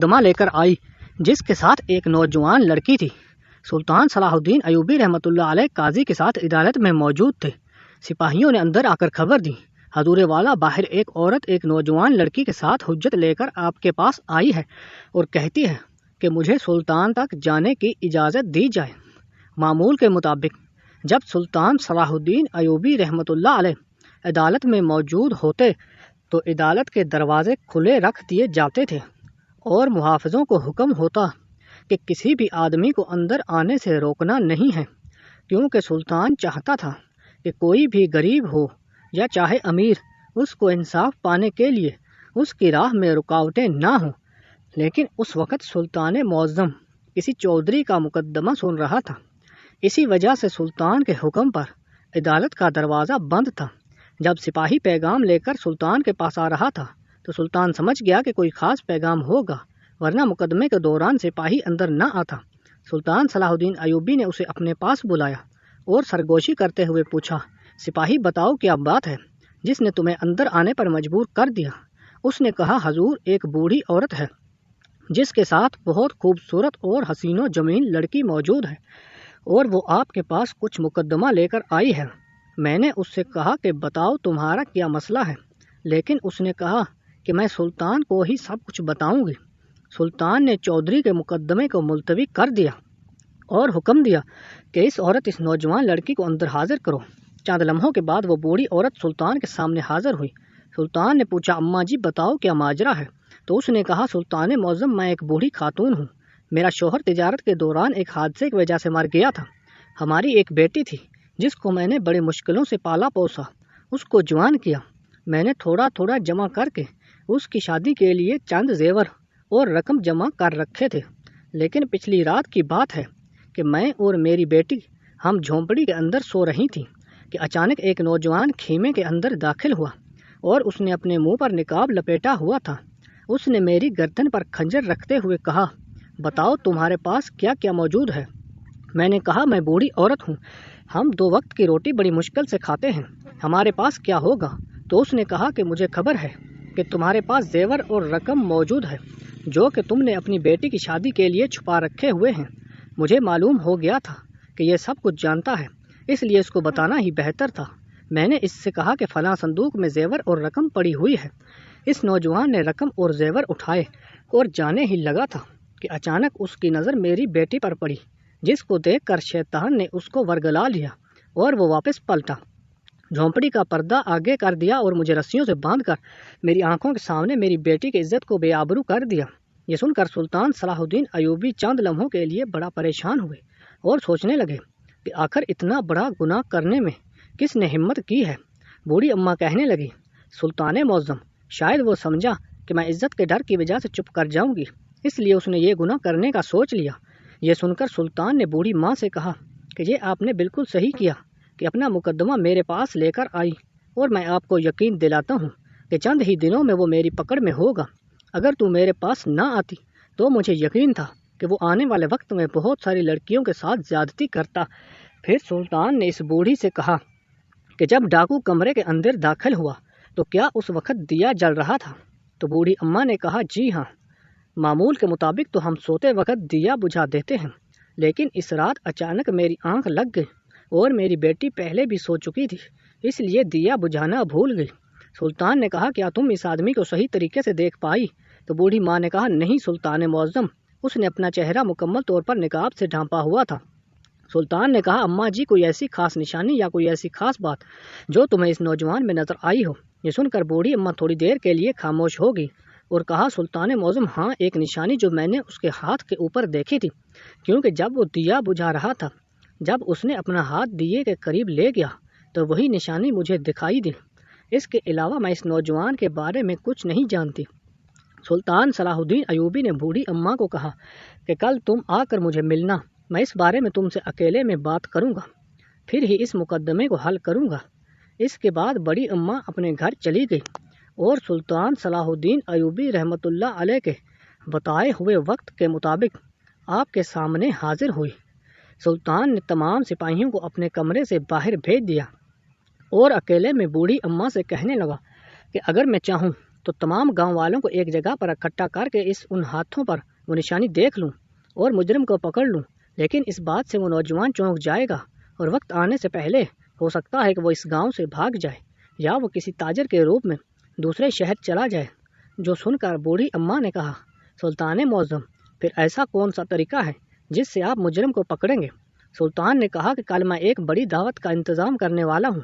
मुकदमा लेकर आई जिसके साथ एक नौजवान लड़की थी। सुल्तान सलाहुद्दीन अयूबी रहमतुल्लाह अलैह काजी के साथ अदालत में मौजूद थे। सिपाहियों ने अंदर आकर खबर दी, हजूर वाला बाहर एक औरत एक नौजवान लड़की के साथ हुज्जत लेकर आपके पास आई है और कहती है कि मुझे सुल्तान तक जाने की इजाज़त दी जाए। मामूल के मुताबिक जब सुल्तान सलाहुद्दीन अयूबी रहमतुल्लाह अलैह अदालत में मौजूद होते तो अदालत के दरवाजे खुले रख दिए जाते थे और मुहाफ़िज़ों को हुक्म होता कि किसी भी आदमी को अंदर आने से रोकना नहीं है, क्योंकि सुल्तान चाहता था कि कोई भी गरीब हो या चाहे अमीर, उसको इंसाफ पाने के लिए उसकी राह में रुकावटें ना हों। लेकिन उस वक़्त सुल्तान मुअज़्ज़म किसी चौधरी का मुकदमा सुन रहा था। इसी वजह से सुल्तान के हुक्म पर अदालत का दरवाज़ा बंद था। जब सिपाही पैगाम लेकर सुल्तान के पास आ रहा था तो सुल्तान समझ गया कि कोई ख़ास पैगाम होगा, वरना मुकदमे के दौरान सिपाही अंदर न आता। सुल्तान सलाहुद्दीन अयूबी ने उसे अपने पास बुलाया और सरगोशी करते हुए पूछा, सिपाही बताओ क्या बात है जिसने तुम्हें अंदर आने पर मजबूर कर दिया। उसने कहा, हजूर एक बूढ़ी औरत है जिसके साथ बहुत खूबसूरत और हसीनो जमीन लड़की मौजूद है और वो आपके पास कुछ मुकदमा लेकर आई है। मैंने उससे कहा कि बताओ तुम्हारा क्या मसला है, लेकिन उसने कहा कि मैं सुल्तान को ही सब कुछ बताऊंगी। सुल्तान ने चौधरी के मुकदमे को मुलतवी कर दिया और हुक्म दिया कि इस नौजवान लड़की को अंदर हाजिर करो। चंद लम्हों के बाद वो बूढ़ी औरत सुल्तान के सामने हाजिर हुई। सुल्तान ने पूछा, अम्मा जी बताओ क्या माजरा है। तो उसने कहा, सुल्तान मुअज़्ज़म मैं एक बूढ़ी खातून हूँ। मेरा शोहर तिजारत के दौरान एक हादसे की वजह से मर गया था। हमारी एक बेटी थी जिसको मैंने बड़ी मुश्किलों से पाला पोसा, उसको जवान किया। मैंने थोड़ा थोड़ा जमा करके उसकी शादी के लिए चंद जेवर और रकम जमा कर रखे थे। लेकिन पिछली रात की बात है कि मैं और मेरी बेटी हम झोंपड़ी के अंदर सो रही थी कि अचानक एक नौजवान खीमे के अंदर दाखिल हुआ और उसने अपने मुंह पर निकाब लपेटा हुआ था। उसने मेरी गर्दन पर खंजर रखते हुए कहा, बताओ तुम्हारे पास क्या क्या मौजूद है। मैंने कहा, मैं बूढ़ी औरत हूँ, हम 2 वक्त की रोटी बड़ी मुश्किल से खाते हैं, हमारे पास क्या होगा। तो उसने कहा कि मुझे खबर है कि तुम्हारे पास जेवर और रकम मौजूद है जो कि तुमने अपनी बेटी की शादी के लिए छुपा रखे हुए हैं। मुझे मालूम हो गया था कि यह सब कुछ जानता है, इसलिए इसको बताना ही बेहतर था। मैंने इससे कहा कि फलां संदूक में जेवर और रकम पड़ी हुई है। इस नौजवान ने रकम और जेवर उठाए और जाने ही लगा था कि अचानक उसकी नज़र मेरी बेटी पर पड़ी, जिसको देखकर शैतान ने उसको वरगला लिया और वो वापस पलटा, झोंपड़ी का पर्दा आगे कर दिया और मुझे रस्सियों से बांधकर मेरी आंखों के सामने मेरी बेटी की इज्जत को बेआबरू कर दिया। ये सुनकर सुल्तान सलाहुद्दीन अयूबी चंद लम्हों के लिए बड़ा परेशान हुए और सोचने लगे कि आखिर इतना बड़ा गुनाह करने में किसने हिम्मत की है। बूढ़ी अम्मा कहने लगी, सुल्तान मुअज़्ज़म शायद वो समझा कि मैं इज्जत के डर की वजह से चुप कर जाऊंगी, इसलिए उसने ये गुनाह करने का सोच लिया। ये सुनकर सुल्तान ने बूढ़ी माँ से कहा कि ये आपने बिल्कुल सही किया कि अपना मुकदमा मेरे पास लेकर आई, और मैं आपको यकीन दिलाता हूँ कि चंद ही दिनों में वो मेरी पकड़ में होगा। अगर तू मेरे पास ना आती तो मुझे यकीन था कि वो आने वाले वक्त में बहुत सारी लड़कियों के साथ ज्यादती करता। फिर सुल्तान ने इस बूढ़ी से कहा कि जब डाकू कमरे के अंदर दाखिल हुआ तो क्या उस वक्त दिया जल रहा था। तो बूढ़ी अम्मा ने कहा, जी हाँ, मामूल के मुताबिक तो हम सोते वक्त दिया बुझा देते हैं, लेकिन इस रात अचानक मेरी आंख लग गई और मेरी बेटी पहले भी सो चुकी थी, इसलिए दिया बुझाना भूल गई। सुल्तान ने कहा, क्या तुम इस आदमी को सही तरीके से देख पाई। तो बूढ़ी माँ ने कहा, नहीं सुल्तान मुअज़्ज़म, उसने अपना चेहरा मुकम्मल तौर पर निकाब से ढांपा हुआ था। सुल्तान ने कहा, अम्मा जी कोई ऐसी खास निशानी या कोई ऐसी खास बात जो तुम्हें इस नौजवान में नजर आई हो। ये सुनकर बूढ़ी अम्मा थोड़ी देर के लिए खामोश हो गई और कहा, सुल्तान मुअज़्ज़म हाँ, एक निशानी जो मैंने उसके हाथ के ऊपर देखी थी, क्योंकि जब वो दिया बुझा रहा था, जब उसने अपना हाथ दिए के करीब ले गया तो वही निशानी मुझे दिखाई दी। इसके अलावा मैं इस नौजवान के बारे में कुछ नहीं जानती। सुल्तान सलाहुद्दीन अयूबी ने बूढ़ी अम्मा को कहा कि कल तुम आकर मुझे मिलना, मैं इस बारे में तुमसे अकेले में बात करूंगा, फिर ही इस मुकदमे को हल करूंगा। इसके बाद बड़ी अम्मा अपने घर चली गई और सुल्तान सलाहुद्दीन अयूबी रहमतुल्लाह अलैह के बताए हुए वक्त के मुताबिक आपके सामने हाजिर हुई। सुल्तान ने तमाम सिपाहियों को अपने कमरे से बाहर भेज दिया और अकेले में बूढ़ी अम्मा से कहने लगा कि अगर मैं चाहूँ تو تمام گاؤں والوں کو ایک جگہ پر اکٹھا کر کے ان ہاتھوں پر وہ نشانی دیکھ لوں اور مجرم کو پکڑ لوں۔ لیکن اس بات سے وہ نوجوان چونک جائے گا اور وقت آنے سے پہلے ہو سکتا ہے کہ وہ اس گاؤں سے بھاگ جائے یا وہ کسی تاجر کے روپ میں دوسرے شہر چلا جائے۔ جو سن کر بوڑھی اماں نے کہا، سلطان معظم، پھر ایسا کون سا طریقہ ہے جس سے آپ مجرم کو پکڑیں گے؟ سلطان نے کہا کہ کل میں ایک بڑی دعوت کا انتظام کرنے والا ہوں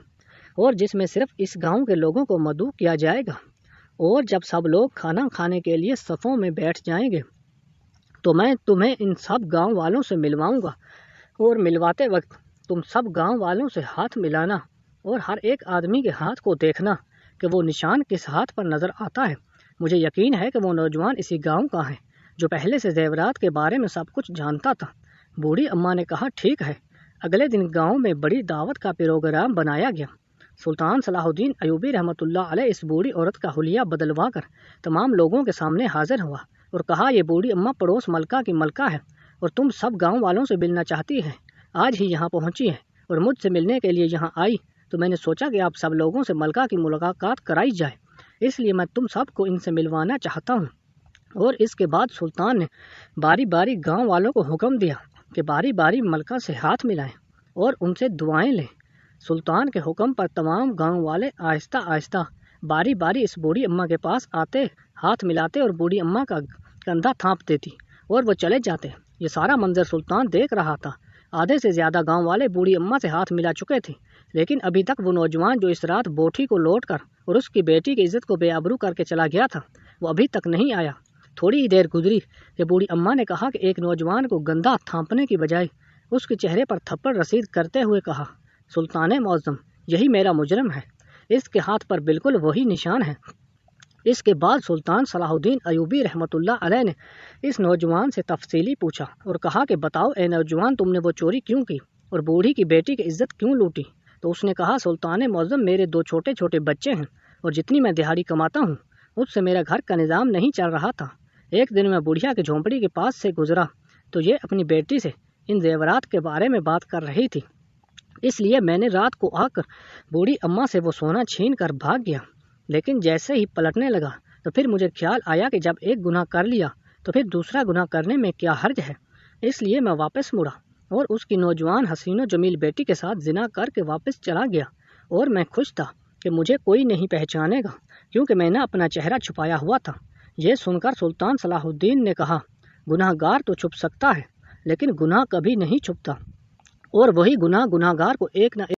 اور جس میں صرف اس گاؤں کے لوگوں کو مدعو کیا جائے گا، اور جب سب لوگ کھانا کھانے کے لیے صفوں میں بیٹھ جائیں گے تو میں تمہیں ان سب گاؤں والوں سے ملواؤں گا، اور ملواتے وقت تم سب گاؤں والوں سے ہاتھ ملانا اور ہر ایک آدمی کے ہاتھ کو دیکھنا کہ وہ نشان کس ہاتھ پر نظر آتا ہے۔ مجھے یقین ہے کہ وہ نوجوان اسی گاؤں کا ہے جو پہلے سے زیورات کے بارے میں سب کچھ جانتا تھا۔ بوڑھی اماں نے کہا، ٹھیک ہے۔ اگلے دن گاؤں میں بڑی دعوت کا پروگرام بنایا گیا۔ سلطان صلاح الدین ایوبی رحمۃ اللہ علیہ اس بوڑھی عورت کا حلیہ بدلوا کر تمام لوگوں کے سامنے حاضر ہوا اور کہا، یہ بوڑھی اماں پڑوس ملکہ کی ملکہ ہے اور تم سب گاؤں والوں سے ملنا چاہتی ہے۔ آج ہی یہاں پہنچی ہے اور مجھ سے ملنے کے لیے یہاں آئی تو میں نے سوچا کہ آپ سب لوگوں سے ملکہ کی ملاقات کرائی جائے، اس لیے میں تم سب کو ان سے ملوانا چاہتا ہوں۔ اور اس کے بعد سلطان نے باری باری گاؤں والوں کو حکم دیا کہ باری باری ملکہ سے ہاتھ ملائیں اور ان سے دعائیں لیں۔ سلطان کے حکم پر تمام گاؤں والے آہستہ آہستہ باری باری اس بوڑھی اماں کے پاس آتے، ہاتھ ملاتے اور بوڑھی اماں کا کندھا تھانپ دیتی اور وہ چلے جاتے۔ یہ سارا منظر سلطان دیکھ رہا تھا۔ آدھے سے زیادہ گاؤں والے بوڑھی اماں سے ہاتھ ملا چکے تھے، لیکن ابھی تک وہ نوجوان جو اس رات بوٹھی کو لوٹ کر اور اس کی بیٹی کی عزت کو بے آبرو کر کے چلا گیا تھا، وہ ابھی تک نہیں آیا۔ تھوڑی ہی دیر گزری کہ بوڑھی اماں نے کہا کہ ایک نوجوان کو گندھا تھانپنے کی بجائے اس کے چہرے پر تھپڑ رسید کرتے ہوئے کہا، سلطان معظم، یہی میرا مجرم ہے، اس کے ہاتھ پر بالکل وہی نشان ہے۔ اس کے بعد سلطان صلاح الدین ایوبی رحمۃ اللہ علیہ نے اس نوجوان سے تفصیلی پوچھا اور کہا کہ بتاؤ اے نوجوان، تم نے وہ چوری کیوں کی اور بوڑھی کی بیٹی کی عزت کیوں لوٹی؟ تو اس نے کہا، سلطان معظم، میرے 2 چھوٹے چھوٹے بچے ہیں اور جتنی میں دہاڑی کماتا ہوں اس سے میرا گھر کا نظام نہیں چل رہا تھا۔ ایک دن میں بڑھیا کی جھونپڑی کے پاس سے گزرا تو یہ اپنی بیٹی سے ان زیورات کے بارے میں بات کر رہی تھی، اس لیے میں نے رات کو آ کر بوڑھی اماں سے وہ سونا چھین کر بھاگ گیا۔ لیکن جیسے ہی پلٹنے لگا تو پھر مجھے خیال آیا کہ جب ایک گناہ کر لیا تو پھر دوسرا گناہ کرنے میں کیا حرج ہے، اس لیے میں واپس مڑا اور اس کی نوجوان حسین و جمیل بیٹی کے ساتھ زنا کر کے واپس چلا گیا، اور میں خوش تھا کہ مجھے کوئی نہیں پہچانے گا کیونکہ میں نے اپنا چہرہ چھپایا ہوا تھا۔ یہ سن کر سلطان صلاح الدین نے کہا، گناہ گار تو چھپ سکتا ہے لیکن گناہ کبھی نہیں چھپتا، اور وہی گناہ گار کو ایک نہ